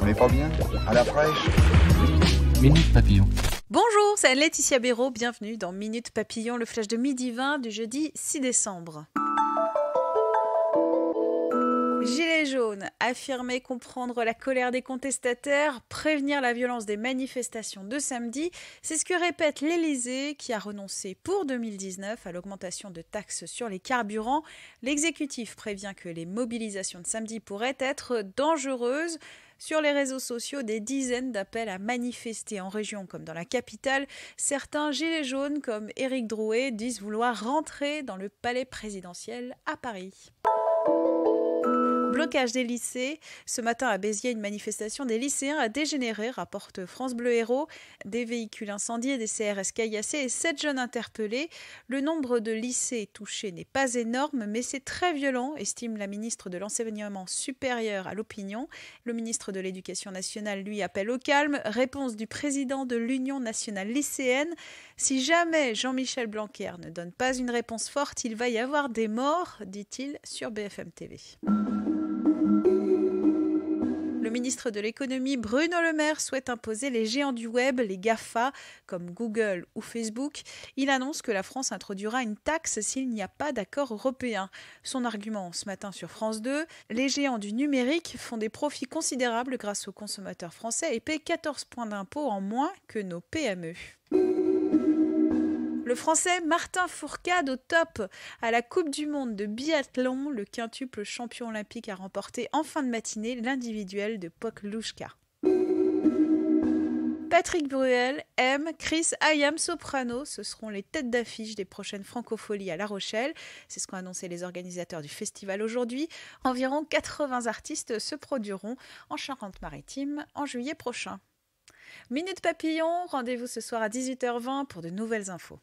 On n'est pas bien? À la fraîche? Minute Papillon. Bonjour, c'est Laetitia Béraud, bienvenue dans Minute Papillon, le flash de midi 20 du jeudi 6 décembre. Gilets jaunes, affirmer comprendre la colère des contestataires, prévenir la violence des manifestations de samedi, c'est ce que répète l'Élysée qui a renoncé pour 2019 à l'augmentation de taxes sur les carburants. L'exécutif prévient que les mobilisations de samedi pourraient être dangereuses. Sur les réseaux sociaux, des dizaines d'appels à manifester en région comme dans la capitale. Certains gilets jaunes comme Éric Drouet disent vouloir rentrer dans le palais présidentiel à Paris. Blocage des lycées. Ce matin à Béziers, une manifestation des lycéens a dégénéré, rapporte France Bleu Héros. Des véhicules incendiés, des CRS caillassés et 7 jeunes interpellés. Le nombre de lycées touchés n'est pas énorme, mais c'est très violent, estime la ministre de l'Enseignement supérieur à l'opinion. Le ministre de l'Éducation nationale, lui, appelle au calme. Réponse du président de l'Union nationale lycéenne. Si jamais Jean-Michel Blanquer ne donne pas une réponse forte, il va y avoir des morts, dit-il sur BFM TV. Le ministre de l'économie Bruno Le Maire souhaite imposer les géants du web, les GAFA, comme Google ou Facebook. Il annonce que la France introduira une taxe s'il n'y a pas d'accord européen. Son argument ce matin sur France 2, les géants du numérique font des profits considérables grâce aux consommateurs français et paient 14 points d'impôt en moins que nos PME. Le Français Martin Fourcade au top. À la Coupe du monde de biathlon, le quintuple champion olympique a remporté en fin de matinée l'individuel de Poklushka. Patrick Bruel, M, Chris Ayam Soprano, ce seront les têtes d'affiche des prochaines Francopholies à La Rochelle. C'est ce qu'ont annoncé les organisateurs du festival aujourd'hui. Environ 80 artistes se produiront en Charente-Maritime en juillet prochain. Minute Papillon, rendez-vous ce soir à 18h20 pour de nouvelles infos.